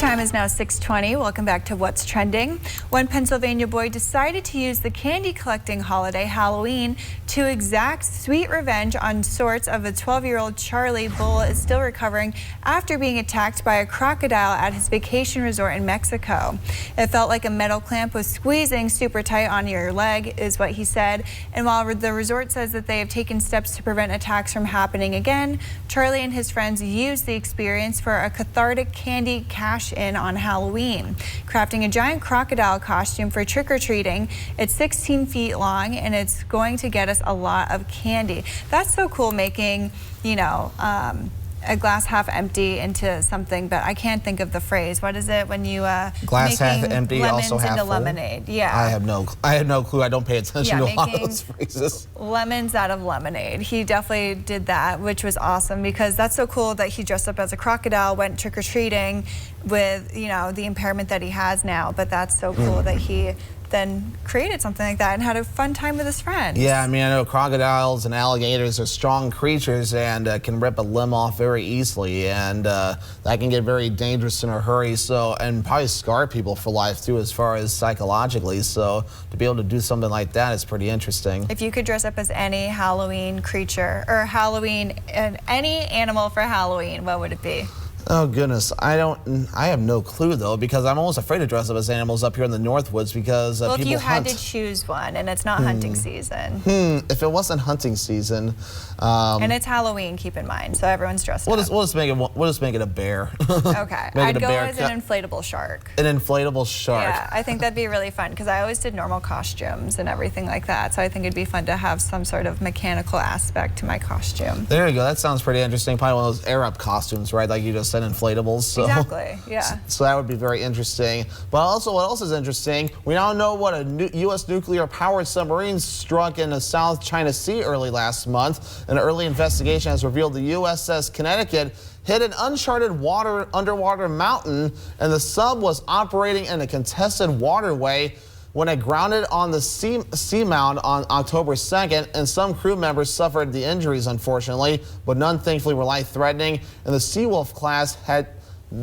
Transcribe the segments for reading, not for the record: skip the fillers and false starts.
time is now 6:20. Welcome back to What's Trending. One Pennsylvania boy decided to use the candy collecting holiday, Halloween, to exact sweet revenge on sorts of a 12-year-old Charlie. Bull is still recovering after being attacked by a crocodile at his vacation resort in Mexico. It felt like a metal clamp was squeezing super tight on your leg, is what he said. And while the resort says that they have taken steps to prevent attacks from happening again, Charlie and his friends used the experience for a cathartic candy cash-in on Halloween, crafting a giant crocodile costume for trick-or-treating. It's 16 feet long and it's going to get us a lot of candy. That's so cool, making, you know, a glass half empty into something, but I can't think of the phrase. What is it when you glass half empty, also half into full? Lemonade. Yeah. I have no clue. I don't pay attention to a lot of those phrases. Lemons out of lemonade. He definitely did that, which was awesome because that's so cool that he dressed up as a crocodile, went trick-or-treating with, you know, the impairment that he has now. But that's so cool that he then created something like that and had a fun time with his friends. Yeah, I mean, I know crocodiles and alligators are strong creatures and can rip a limb off very easily, and that can get very dangerous in a hurry. So, and probably scar people for life too, as far as psychologically. So, to be able to do something like that is pretty interesting. If you could dress up as any Halloween creature or any animal for Halloween, what would it be? Oh goodness, I have no clue though, because I'm almost afraid to dress up as animals up here in the Northwoods because well, people if you hunt. had to choose one and it's not hunting season. If it wasn't hunting season. And it's Halloween, keep in mind, so everyone's dressed up. We'll just make it a bear. Okay, I'd go as an inflatable shark. An inflatable shark. Yeah, I think that'd be really fun because I always did normal costumes and everything like that, so I think it'd be fun to have some sort of mechanical aspect to my costume. There you go, that sounds pretty interesting. Probably one of those air up costumes, right? Like you just said, inflatables. So, exactly, yeah. So that would be very interesting. But also, what else is interesting? We now know what a U.S. nuclear-powered submarine struck in the South China Sea early last month. An early investigation has revealed the USS Connecticut hit an uncharted underwater mountain, and the sub was operating in a contested waterway when it grounded on the seamount on October 2nd, and some crew members suffered the injuries, unfortunately, but none thankfully were life-threatening. And the Seawolf class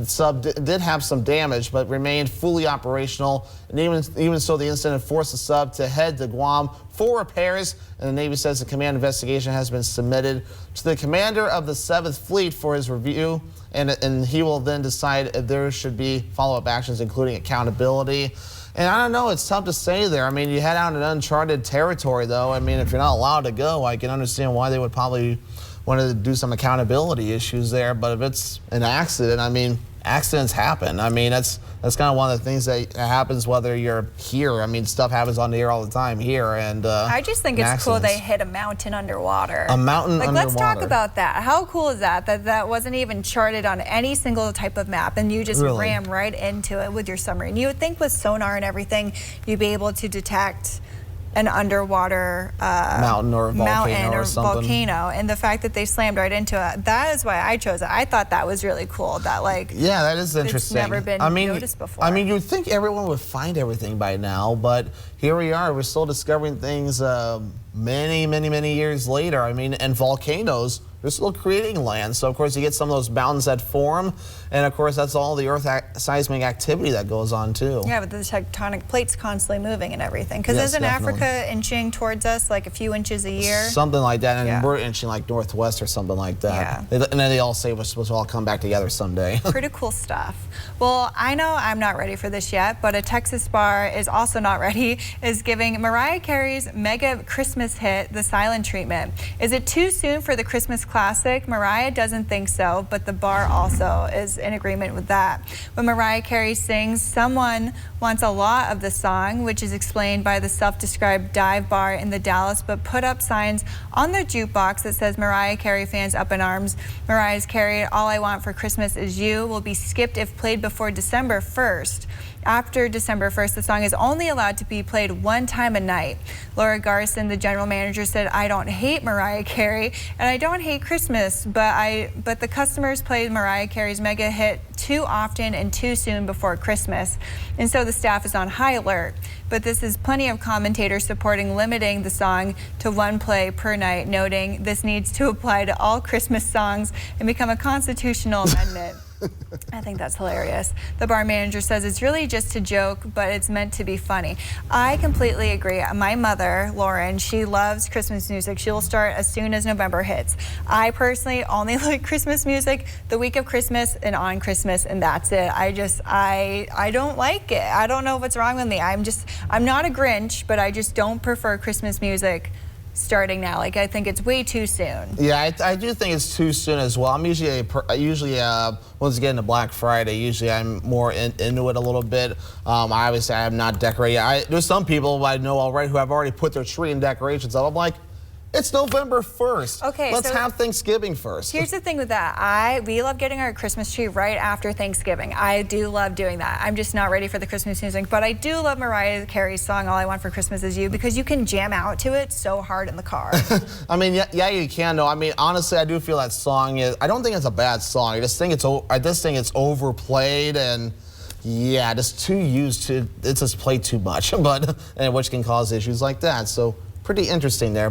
sub did have some damage, but remained fully operational. And even so, the incident forced the sub to head to Guam for repairs, and the Navy says the command investigation has been submitted to the commander of the 7th Fleet for his review, and he will then decide if there should be follow-up actions, including accountability. And I don't know, it's tough to say there. I mean, you head out in uncharted territory, though. I mean, if you're not allowed to go, I can understand why they would probably want to do some accountability issues there. But if it's an accident, I mean, accidents happen. I mean, that's kind of one of the things that happens whether you're here. I mean, stuff happens on the air all the time here. And I just think it's cool they hit a mountain underwater. A mountain underwater. Let's talk about that. How cool is that? That wasn't even charted on any single type of map, and you just ran right into it with your submarine. You would think with sonar and everything, you'd be able to detect an underwater mountain or volcano, and the fact that they slammed right into it, that is why I chose it. I thought that was really cool. That, like, yeah, that is interesting. It's never been noticed before. I mean, you'd think everyone would find everything by now, but here we are. We're still discovering things many years later. I mean, and volcanoes, they're still creating land. So, of course, you get some of those mountains that form. And, of course, that's all the Earth seismic activity that goes on, too. Yeah, but the tectonic plates constantly moving and everything. Because isn't Africa inching towards us like a few inches a year? Something like that. And we're inching like northwest or something like that. Yeah. And then they all say we're supposed to all come back together someday. Pretty cool stuff. Well, I know I'm not ready for this yet, but a Texas bar is also not ready, is giving Mariah Carey's mega Christmas hit the silent treatment. Is it too soon for the Christmas classic? Mariah doesn't think so, but the bar also is in agreement with that. When Mariah Carey sings, someone wants a lot of the song, which is explained by the self-described dive bar in the Dallas, but put up signs on their jukebox that says Mariah Carey fans up in arms. Mariah's Carey, All I Want for Christmas Is You, will be skipped if played before December 1st. After December 1st, the song is only allowed to be played one time a night. Laura Garson, the general manager, said, "I don't hate Mariah Carey and I don't hate Christmas, but the customers played Mariah Carey's mega hit too often and too soon before Christmas, and so the staff is on high alert. But this is plenty of commentators supporting limiting the song to one play per night, noting this needs to apply to all Christmas songs and become a constitutional amendment. I think that's hilarious. The bar manager says it's really just a joke, but it's meant to be funny. I completely agree. My mother, Lauren, she loves Christmas music. She'll start as soon as November hits. I personally only like Christmas music the week of Christmas and on Christmas, and that's it. I don't like it. I don't know what's wrong with me. I'm not a Grinch, but I just don't prefer Christmas music starting now. Like, I think it's way too soon. Yeah, I do think it's too soon as well. I'm usually once you get into Black Friday, usually I'm more into it a little bit. Obviously, I am not decorating. There's some people I know already who have already put their tree and decorations up. I'm like, it's November 1st. Okay, let's so have Thanksgiving first. Here's the thing with that. We love getting our Christmas tree right after Thanksgiving. I do love doing that. I'm just not ready for the Christmas music, but I do love Mariah Carey's song, All I Want for Christmas Is You, because you can jam out to it so hard in the car. I mean, yeah, you can though. I mean, honestly, I do feel that song I don't think it's a bad song. I just think it's overplayed and yeah, just too used to, it's just played too much, but, and which can cause issues like that. So pretty interesting there.